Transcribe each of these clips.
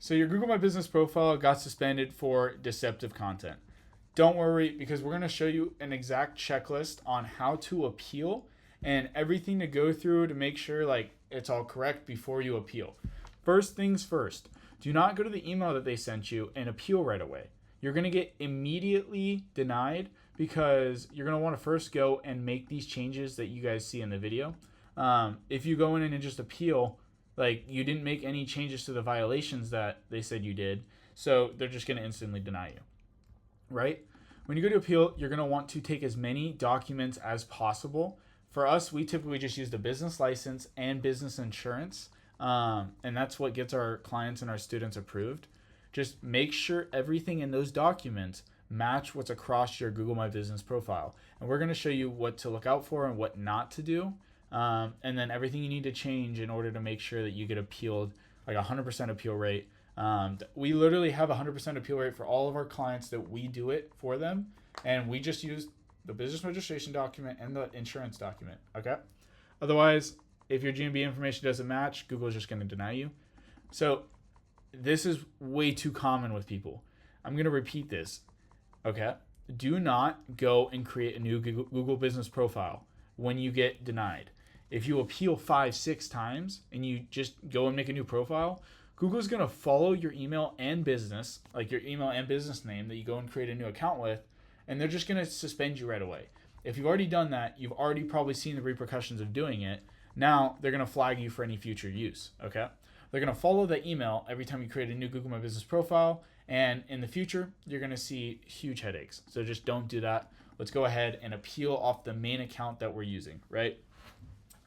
So your Google My Business profile got suspended for deceptive content. Don't worry, because we're going to show you an exact checklist on how to appeal and everything to go through to make sure like it's all correct before you appeal. First things first, do not go to the email that they sent you and appeal right away. You're going to get immediately denied because you're going to want to first go and make these changes that you guys see in the video. If you go in and just appeal, like you didn't make any changes to the violations that they said you did, so they're just going to instantly deny you, right? When you go to appeal, you're going to want to take as many documents as possible. For us, we typically just use the business license and business insurance, and that's what gets our clients and our students approved. Just make sure everything in those documents match what's across your Google My Business profile. And we're going to show you what to look out for and what not to do. And then everything you need to change in order to make sure that you get appealed, like 100% appeal rate. We literally have 100% appeal rate for all of our clients that we do it for them. And we just use the business registration document and the insurance document. Okay. Otherwise, if your GMB information doesn't match, Google is just going to deny you. So this is way too common with people. I'm going to repeat this. Okay. Do not go and create a new Google business profile when you get denied. If you appeal 5-6 times and you just go and make a new profile, Google's going to follow your email and business, like your email and business name that you go and create a new account with, and they're just going to suspend you right away. If you've already done that, you've already probably seen the repercussions of doing it. Now they're going to flag you for any future use, okay? They're going to follow the email every time you create a new Google My Business profile, and in the future, you're going to see huge headaches. So just don't do that. Let's go ahead and appeal off the main account that we're using, right?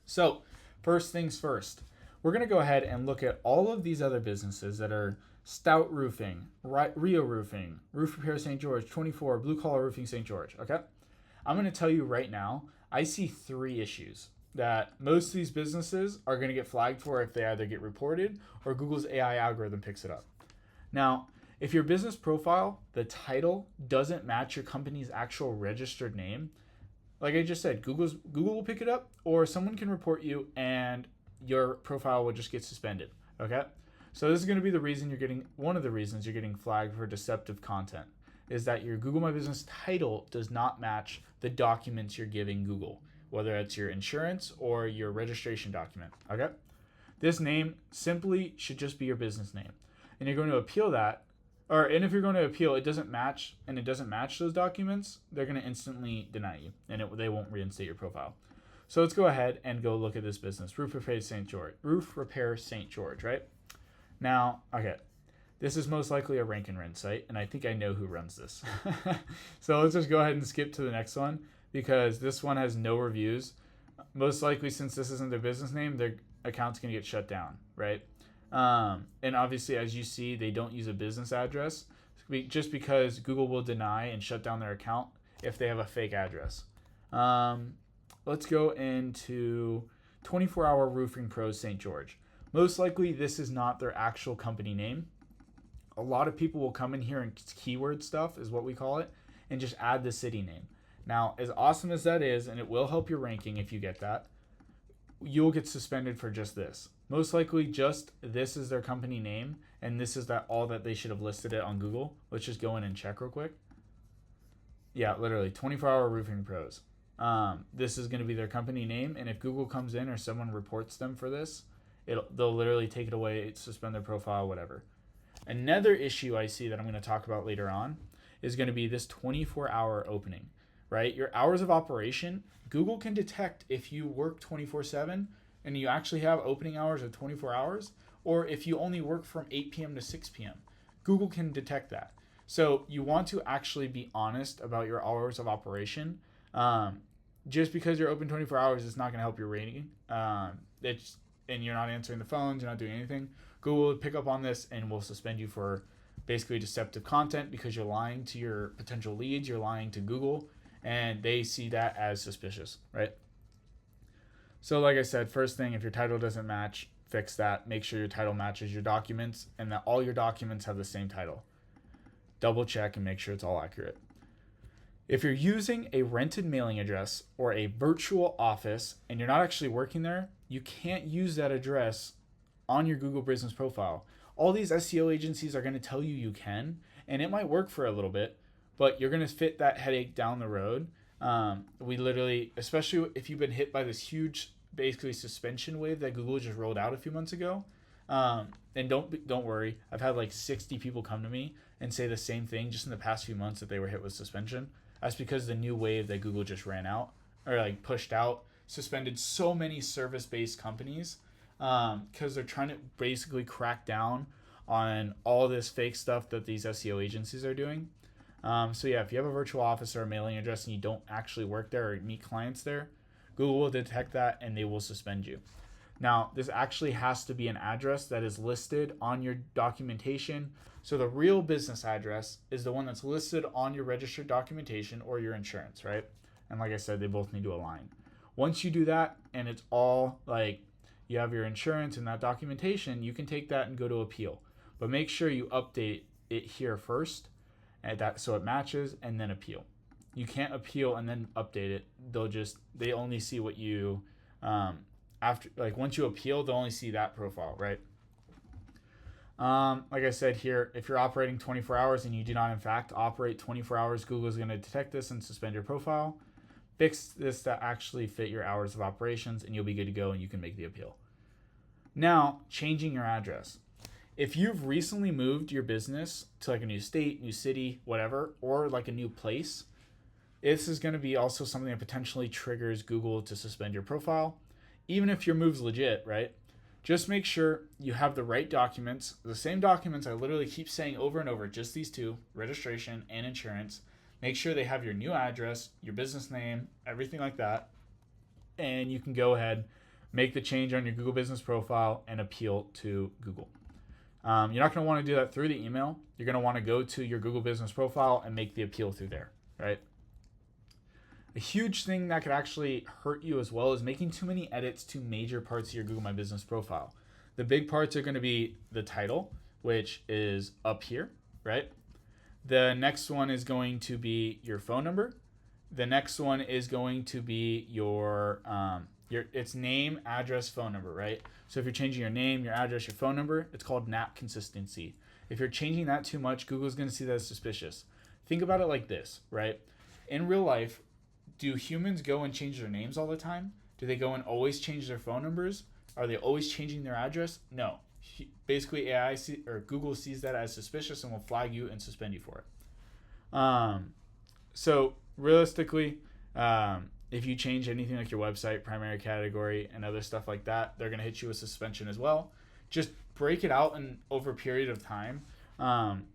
So first things first, we're going to go ahead and look at all of these other businesses that are Stout Roofing, Rio Roofing, Roof Repair St. George, 24, Blue Collar Roofing St. George, okay? I'm going to tell you right now, I see 3 issues that most of these businesses are going to get flagged for if they either get reported or Google's AI algorithm picks it up. Now, if your business profile, the title, doesn't match your company's actual registered name, like I just said, Google will pick it up, or someone can report you and your profile will just get suspended, okay? So this is going to be one of the reasons you're getting flagged for deceptive content, is that your Google My Business title does not match the documents you're giving Google, whether it's your insurance or your registration document, okay? This name simply should just be your business name. And you're going to appeal that, and if you're going to appeal, it doesn't match those documents, they're going to instantly deny you, and they won't reinstate your profile. So let's go ahead and go look at this business, Roof Repair St. George, right? Now, okay, this is most likely a rank and rent site, and I think I know who runs this. So let's just go ahead and skip to the next one, because this one has no reviews. Most likely, since this isn't their business name, their account's going to get shut down, right? And obviously, as you see, they don't use a business address just because Google will deny and shut down their account if they have a fake address. Let's go into 24-Hour Roofing Pros St. George. Most likely, this is not their actual company name. A lot of people will come in here and keyword stuff is what we call it, and just add the city name. Now, as awesome as that is, and it will help your ranking if you get that, you'll get suspended for just this. Most likely just this is their company name, and this is all that they should have listed it on Google. Let's just go in and check real quick. Yeah, literally 24-Hour Roofing Pros. This is going to be their company name, and if Google comes in or someone reports them for this, they'll literally take it away, suspend their profile, whatever. Another issue I see that I'm going to talk about later on is going to be this 24-hour opening, right? Your hours of operation, Google can detect if you work 24/7 and you actually have opening hours of 24 hours, or if you only work from 8 p.m. to 6 p.m. Google can detect that. So you want to actually be honest about your hours of operation. Just because you're open 24 hours is not going to help your rating. And you're not answering the phones, you're not doing anything. Google will pick up on this and will suspend you for basically deceptive content because you're lying to your potential leads, you're lying to Google, and they see that as suspicious, right? So like I said, first thing, if your title doesn't match, fix that. Make sure your title matches your documents and that all your documents have the same title. Double check and make sure it's all accurate. If you're using a rented mailing address or a virtual office and you're not actually working there, you can't use that address on your Google Business profile. All these SEO agencies are going to tell you you can, and it might work for a little bit, but you're going to fit that headache down the road. We literally, especially if you've been hit by this huge, basically suspension wave that Google just rolled out a few months ago. And don't worry, I've had like 60 people come to me and say the same thing just in the past few months that they were hit with suspension. That's because the new wave that Google just ran out or like pushed out suspended so many service-based companies because they're trying to basically crack down on all this fake stuff that these SEO agencies are doing. So yeah, if you have a virtual office or a mailing address and you don't actually work there or meet clients there, Google will detect that and they will suspend you. Now, this actually has to be an address that is listed on your documentation. So the real business address is the one that's listed on your registered documentation or your insurance, right? And like I said, they both need to align. Once you do that and it's all like you have your insurance and that documentation, you can take that and go to appeal. But make sure you update it here first and that so it matches and then appeal. You can't appeal and then update it. They only see what you after, like once you appeal, they'll only see that profile, right? Like I said here, if you're operating 24 hours and you do not in fact operate 24 hours, Google is going to detect this and suspend your profile. Fix this to actually fit your hours of operations and you'll be good to go and you can make the appeal. Now, changing your address. If you've recently moved your business to like a new state, new city, whatever, or like a new place, this is going to be also something that potentially triggers Google to suspend your profile. Even if your move's legit, right? Just make sure you have the right documents. The same documents I literally keep saying over and over, just these two, registration and insurance. Make sure they have your new address, your business name, everything like that. And you can go ahead, make the change on your Google business profile and appeal to Google. You're not going to want to do that through the email. You're going to want to go to your Google business profile and make the appeal through there, right? A huge thing that could actually hurt you as well is making too many edits to major parts of your Google My Business profile. The big parts are going to be the title, which is up here, right? The next one is going to be your phone number. The next one is going to be your it's name, address, phone number, right? So if you're changing your name, your address, your phone number, it's called NAP consistency. If you're changing that too much, Google's going to see that as suspicious. Think about it like this, right? In real life, do humans go and change their names all the time? Do they go and always change their phone numbers? Are they always changing their address? No. Basically, Google sees that as suspicious and will flag you and suspend you for it. So realistically, if you change anything like your website, primary category, and other stuff like that, they're going to hit you with suspension as well. Just break it out over a period of time.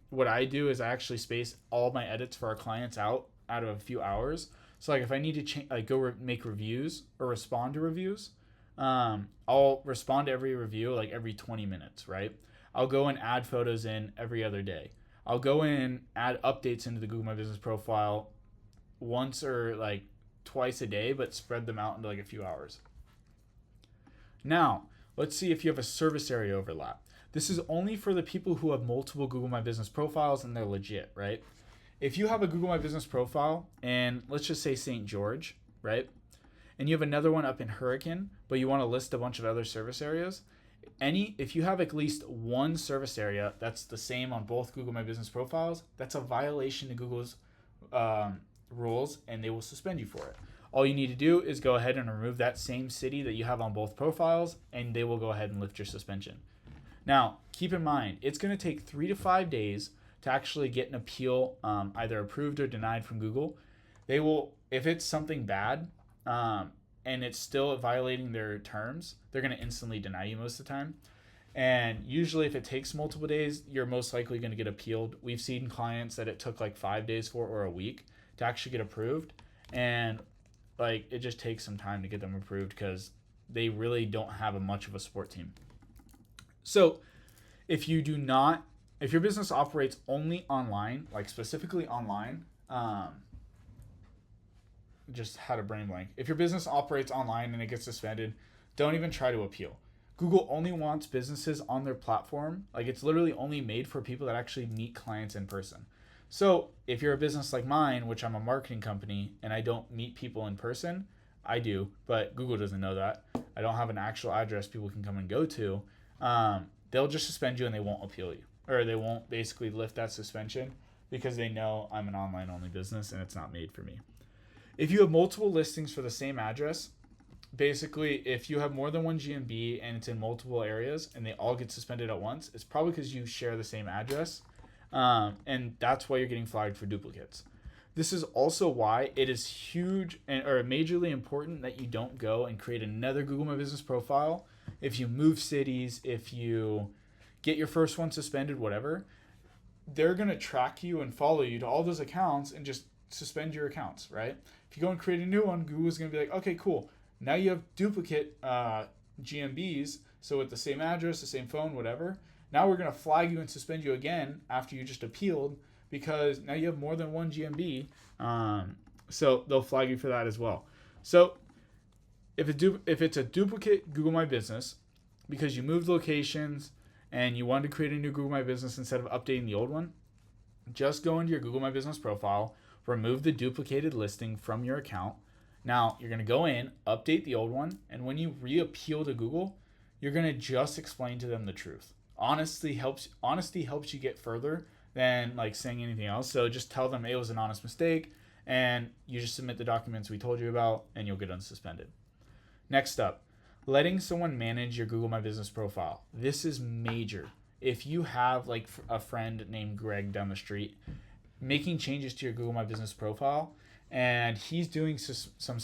What I do is I actually space all my edits for our clients out of a few hours. So like if I need to make reviews or respond to reviews, I'll respond to every review like every 20 minutes, right? I'll go and add photos in every other day. I'll go in, add updates into the Google My Business profile once or like twice a day, but spread them out into like a few hours. Now, let's see if you have a service area overlap. This is only for the people who have multiple Google My Business profiles and they're legit, right? If you have a Google My Business profile and let's just say St. George, right? And you have another one up in Hurricane, but you want to list a bunch of other service areas, if you have at least one service area that's the same on both Google My Business profiles, that's a violation of Google's rules and they will suspend you for it. All you need to do is go ahead and remove that same city that you have on both profiles and they will go ahead and lift your suspension. Now, keep in mind, it's going to take 3 to 5 days to actually get an appeal either approved or denied from Google. They will, if it's something bad and it's still violating their terms, they're going to instantly deny you most of the time. And usually if it takes multiple days, you're most likely going to get appealed. We've seen clients that it took like 5 days or a week to actually get approved. And like it just takes some time to get them approved because they really don't have much of a support team. So if your business operates only online, like specifically online, just had a brain blank. If your business operates online and it gets suspended, don't even try to appeal. Google only wants businesses on their platform. Like it's literally only made for people that actually meet clients in person. So if you're a business like mine, which I'm a marketing company and I don't meet people in person, I do, but Google doesn't know that. I don't have an actual address people can come and go to. they'll just suspend you and they won't appeal you, or they won't basically lift that suspension because they know I'm an online only business and it's not made for me. If you have multiple listings for the same address, basically if you have more than one GMB and it's in multiple areas and they all get suspended at once, it's probably because you share the same address, and that's why you're getting flagged for duplicates. This is also why it is huge or majorly important that you don't go and create another Google My Business profile. If you move cities, if you get your first one suspended, whatever, they're going to track you and follow you to all those accounts and just suspend your accounts, right? If you go and create a new one, Google's going to be like, okay, cool. Now you have duplicate GMBs, so with the same address, the same phone, whatever. Now we're going to flag you and suspend you again after you just appealed, because now you have more than one GMB. So they'll flag you for that as well. So if it's a duplicate Google My Business because you moved locations and you wanted to create a new Google My Business instead of updating the old one, just go into your Google My Business profile, remove the duplicated listing from your account. Now you're going to go in, update the old one, and when you reappeal to Google, you're going to just explain to them the truth. Honesty helps you get further than like saying anything else. So just tell them it was an honest mistake and you just submit the documents we told you about and you'll get unsuspended. Next up, letting someone manage your Google My Business profile. This is major. If you have like a friend named Greg down the street making changes to your Google My Business profile and he's doing some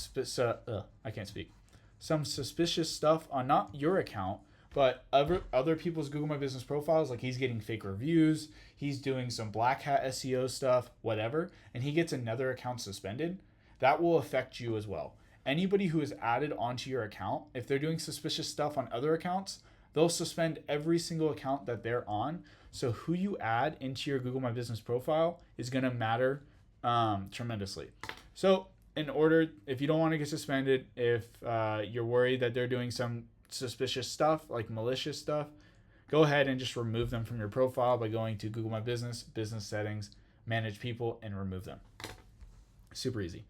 suspicious stuff on not your account, but other people's Google My Business profiles, like he's getting fake reviews, he's doing some black hat SEO stuff, whatever, and he gets another account suspended, that will affect you as well. Anybody who is added onto your account, if they're doing suspicious stuff on other accounts, they'll suspend every single account that they're on. So who you add into your Google My Business profile is going to matter tremendously. So if you don't want to get suspended, if you're worried that they're doing some suspicious stuff, like malicious stuff, go ahead and just remove them from your profile by going to Google My Business, business settings, manage people, and remove them. Super easy.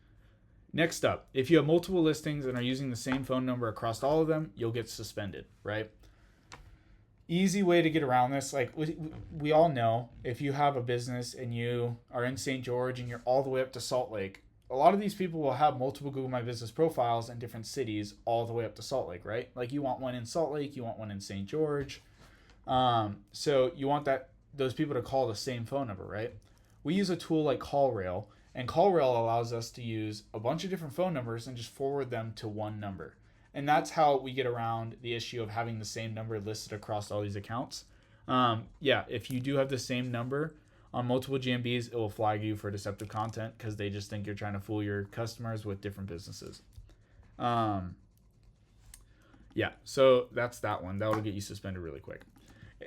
Next up, if you have multiple listings and are using the same phone number across all of them, you'll get suspended, right? Easy way to get around this, like we all know, if you have a business and you are in St. George and you're all the way up to Salt Lake, a lot of these people will have multiple Google My Business profiles in different cities all the way up to Salt Lake, right? Like you want one in Salt Lake, you want one in St. George. So you want those people to call the same phone number, right? We use a tool like CallRail, and CallRail allows us to use a bunch of different phone numbers and just forward them to one number. And that's how we get around the issue of having the same number listed across all these accounts. If you do have the same number on multiple GMBs, it will flag you for deceptive content because they just think you're trying to fool your customers with different businesses. So that's that one. That will get you suspended really quick.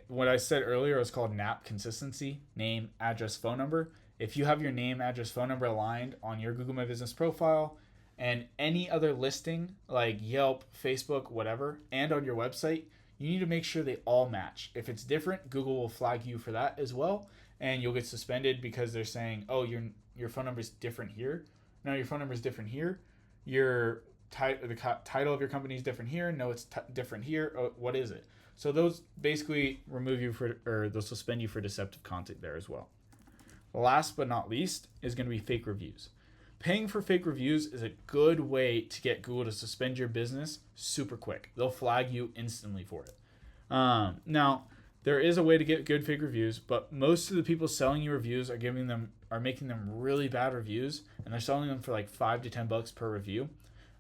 What I said earlier is called NAP consistency, name, address, phone number. If you have your name, address, phone number aligned on your Google My Business profile and any other listing like Yelp, Facebook, whatever, and on your website, you need to make sure they all match. If it's different, Google will flag you for that as well, and you'll get suspended because they're saying, oh, your phone number is different here. No, your phone number is different here. The title of your company is different here. No, it's different here. Oh, what is it? So those basically they'll suspend you for deceptive content there as well. Last but not least is going to be fake reviews. Paying for fake reviews is a good way to get Google to suspend your business super quick. They'll flag you instantly for it. Now, there is a way to get good fake reviews, but most of the people selling you reviews are making them really bad reviews, and they're selling them for like $5 to $10 per review.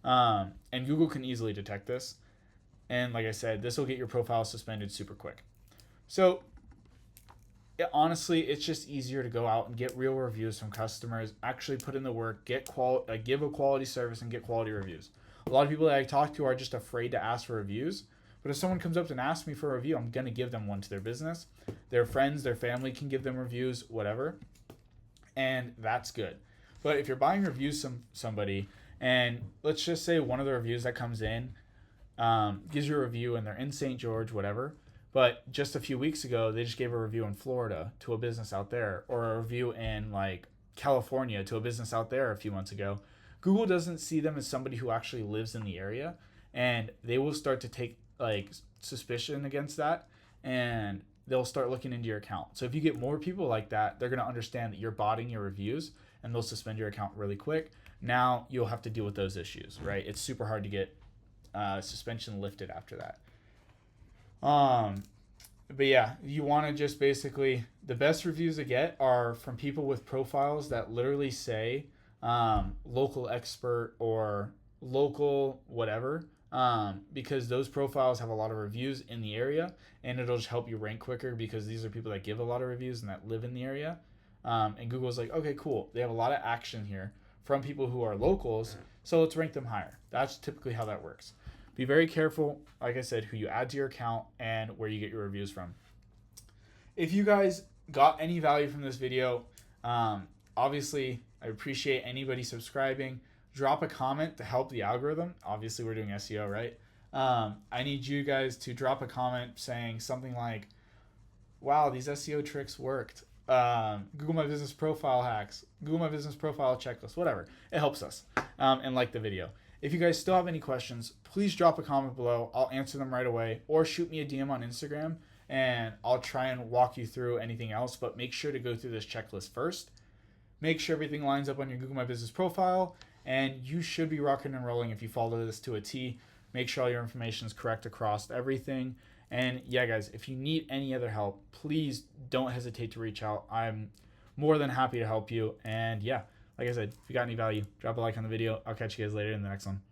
And Google can easily detect this. And like I said, this will get your profile suspended super quick. So honestly, it's just easier to go out and get real reviews from customers, actually put in the work, give a quality service and get quality reviews. A lot of people that I talk to are just afraid to ask for reviews. But if someone comes up and asks me for a review, I'm going to give them one to their business. Their friends, their family can give them reviews, whatever. And that's good. But if you're buying reviews from somebody, and let's just say one of the reviews that comes in gives you a review and they're in St. George, whatever, but just a few weeks ago, they just gave a review in Florida to a business out there, or a review in like California to a business out there a few months ago. Google doesn't see them as somebody who actually lives in the area, and they will start to take like suspicion against that, and they'll start looking into your account. So if you get more people like that, they're going to understand that you're botting your reviews, and they'll suspend your account really quick. Now you'll have to deal with those issues, right? It's super hard to get suspension lifted after that. But yeah, you want to just basically, the best reviews to get are from people with profiles that literally say local expert or local whatever, because those profiles have a lot of reviews in the area, and it'll just help you rank quicker because these are people that give a lot of reviews and that live in the area. And Google's like, okay, cool. They have a lot of action here from people who are locals, so let's rank them higher. That's typically how that works. Be very careful, like I said, who you add to your account and where you get your reviews from. If you guys got any value from this video, obviously I appreciate anybody subscribing. Drop a comment to help the algorithm. Obviously we're doing SEO, right? I need you guys to drop a comment saying something like, wow, these SEO tricks worked. Google My Business profile hacks, Google My Business profile checklist, whatever. It helps us. And like the video. If you guys still have any questions, please drop a comment below. I'll answer them right away, or shoot me a DM on Instagram and I'll try and walk you through anything else. But make sure to go through this checklist first. Make sure everything lines up on your Google My Business profile, and you should be rocking and rolling if you follow this to a T. Make sure all your information is correct across everything. And yeah, guys, if you need any other help, please don't hesitate to reach out. I'm more than happy to help you. And yeah, like I said, if you got any value, drop a like on the video. I'll catch you guys later in the next one.